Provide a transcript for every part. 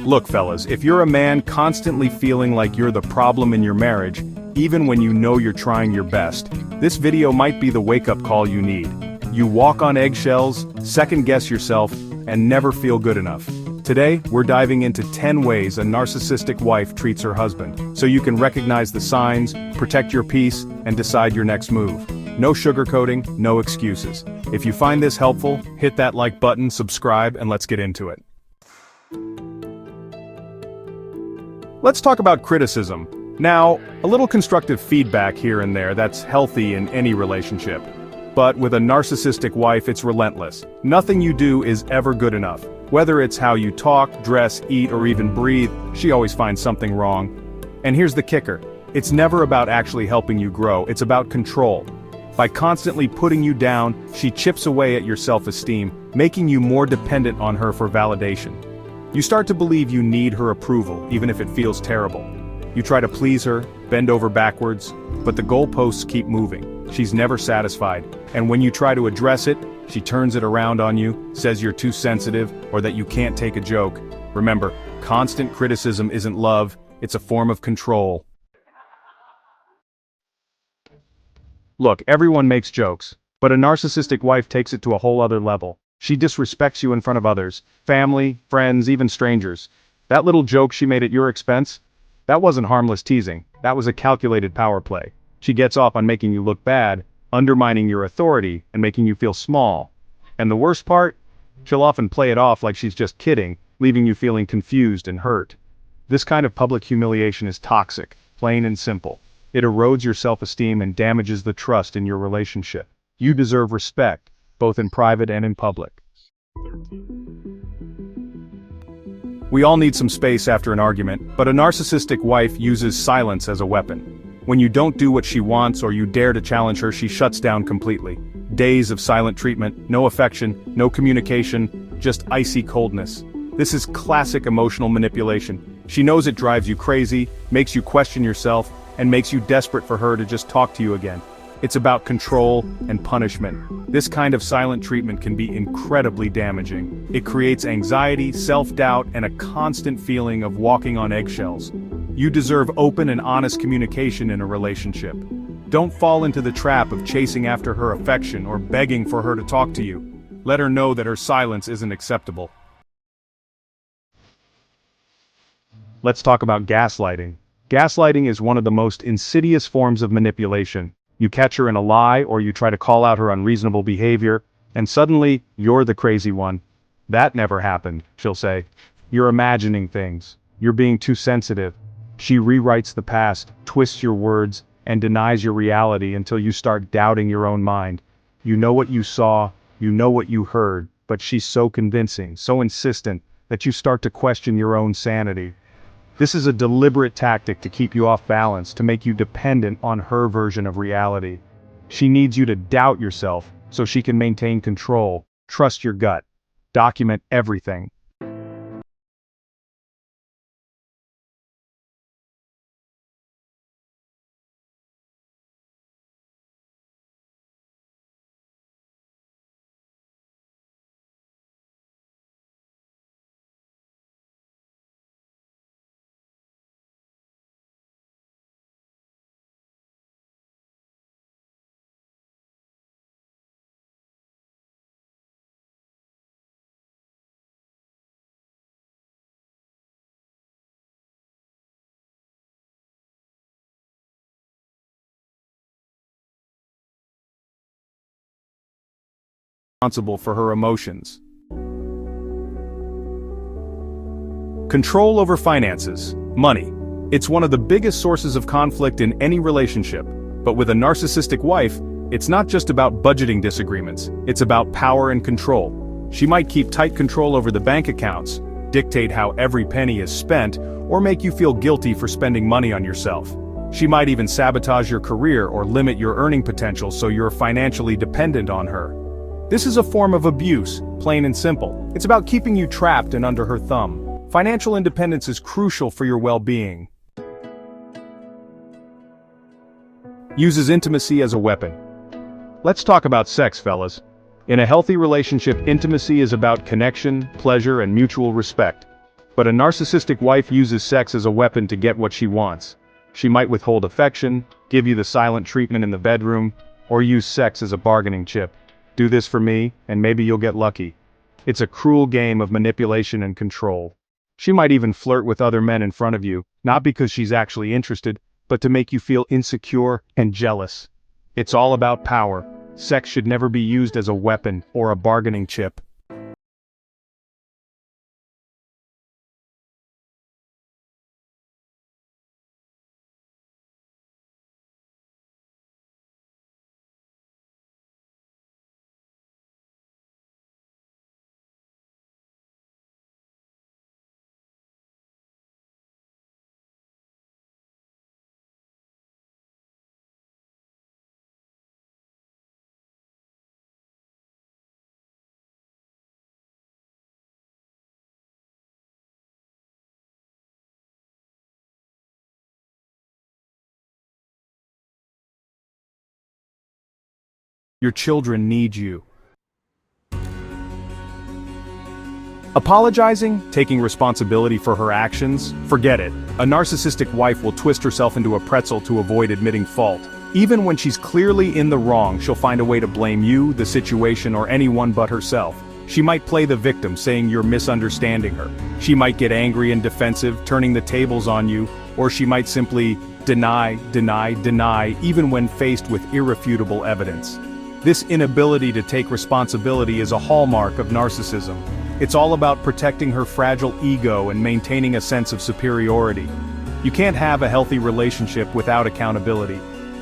Look, fellas, if you're a man constantly feeling like you're the problem in your marriage, even when you know you're trying your best, this video might be the wake-up call you need. You walk on eggshells, second-guess yourself, and never feel good enough. Today, we're diving into 10 ways a narcissistic wife treats her husband, so you can recognize the signs, protect your peace, and decide your next move. No sugarcoating, no excuses. If you find this helpful, hit that like button, subscribe, and let's get into it. Let's talk about criticism. Now, a little constructive feedback here and there, that's healthy in any relationship. But with a narcissistic wife, it's relentless. Nothing you do is ever good enough. Whether it's how you talk, dress, eat, or even breathe, she always finds something wrong. And here's the kicker. It's never about actually helping you grow, it's about control. By constantly putting you down, she chips away at your self-esteem, making you more dependent on her for validation. You start to believe you need her approval, even if it feels terrible. You try to please her, bend over backwards, but the goalposts keep moving. She's never satisfied, and when you try to address it, she turns it around on you, says you're too sensitive, or that you can't take a joke. Remember, constant criticism isn't love, it's a form of control. Look, everyone makes jokes, but a narcissistic wife takes it to a whole other level. She disrespects you in front of others, family, friends, even strangers. That little joke she made at your expense? That wasn't harmless teasing, that was a calculated power play. She gets off on making you look bad, undermining your authority, and making you feel small. And the worst part? She'll often play it off like she's just kidding, leaving you feeling confused and hurt. This kind of public humiliation is toxic, plain and simple. It erodes your self-esteem and damages the trust in your relationship. You deserve respect, both in private and in public. We all need some space after an argument, but a narcissistic wife uses silence as a weapon. When you don't do what she wants or you dare to challenge her, she shuts down completely. Days of silent treatment, no affection, no communication, just icy coldness. This is classic emotional manipulation. She knows it drives you crazy, makes you question yourself, and makes you desperate for her to just talk to you again. It's about control and punishment. This kind of silent treatment can be incredibly damaging. It creates anxiety, self-doubt, and a constant feeling of walking on eggshells. You deserve open and honest communication in a relationship. Don't fall into the trap of chasing after her affection or begging for her to talk to you. Let her know that her silence isn't acceptable. Let's talk about gaslighting. Gaslighting is one of the most insidious forms of manipulation. You catch her in a lie or you try to call out her unreasonable behavior, and suddenly, you're the crazy one. That never happened, she'll say. You're imagining things. You're being too sensitive. She rewrites the past, twists your words, and denies your reality until you start doubting your own mind. You know what you saw, you know what you heard, but she's so convincing, so insistent, that you start to question your own sanity. This is a deliberate tactic to keep you off balance, to make you dependent on her version of reality. She needs you to doubt yourself, so she can maintain control. Trust your gut. Document everything. Responsible for her emotions. Control over finances, money. It's one of the biggest sources of conflict in any relationship. But with a narcissistic wife, it's not just about budgeting disagreements, it's about power and control. She might keep tight control over the bank accounts, dictate how every penny is spent, or make you feel guilty for spending money on yourself. She might even sabotage your career or limit your earning potential so you're financially dependent on her. This is a form of abuse, plain and simple. It's about keeping you trapped and under her thumb. Financial independence is crucial for your well-being. Uses intimacy as a weapon. Let's talk about sex, fellas. In a healthy relationship, intimacy is about connection, pleasure, and mutual respect. But a narcissistic wife uses sex as a weapon to get what she wants. She might withhold affection, give you the silent treatment in the bedroom, or use sex as a bargaining chip. Do this for me, and maybe you'll get lucky. It's a cruel game of manipulation and control. She might even flirt with other men in front of you, not because she's actually interested, but to make you feel insecure and jealous. It's all about power. Sex should never be used as a weapon or a bargaining chip. Your children need you. Apologizing, taking responsibility for her actions, forget it. A narcissistic wife will twist herself into a pretzel to avoid admitting fault. Even when she's clearly in the wrong, she'll find a way to blame you, the situation, or anyone but herself. She might play the victim, saying you're misunderstanding her. She might get angry and defensive, turning the tables on you, or she might simply deny, even when faced with irrefutable evidence. This inability to take responsibility is a hallmark of narcissism. It's all about protecting her fragile ego and maintaining a sense of superiority. You can't have a healthy relationship without accountability.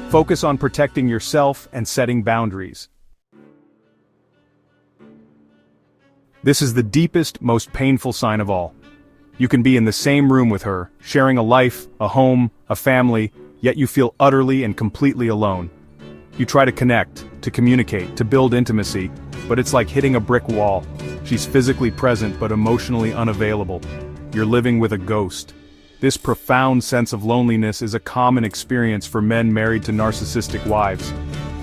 Focus on protecting yourself and setting boundaries. This is the deepest, most painful sign of all. You can be in the same room with her, sharing a life, a home, a family, yet you feel utterly and completely alone. You try to connect, to communicate, to build intimacy, but it's like hitting a brick wall. She's physically present but emotionally unavailable. You're living with a ghost. This profound sense of loneliness is a common experience for men married to narcissistic wives.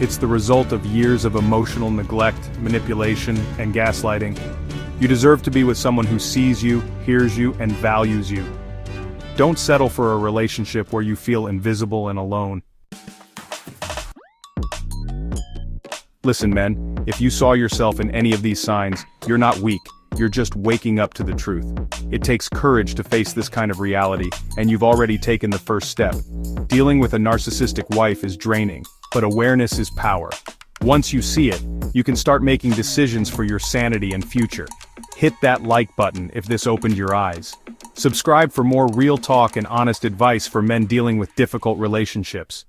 It's the result of years of emotional neglect, manipulation, and gaslighting. You deserve to be with someone who sees you, hears you, and values you. Don't settle for a relationship where you feel invisible and alone. Listen, men, if you saw yourself in any of these signs, you're not weak, you're just waking up to the truth. It takes courage to face this kind of reality, and you've already taken the first step. Dealing with a narcissistic wife is draining, but awareness is power. Once you see it, you can start making decisions for your sanity and future. Hit that like button if this opened your eyes. Subscribe for more real talk and honest advice for men dealing with difficult relationships.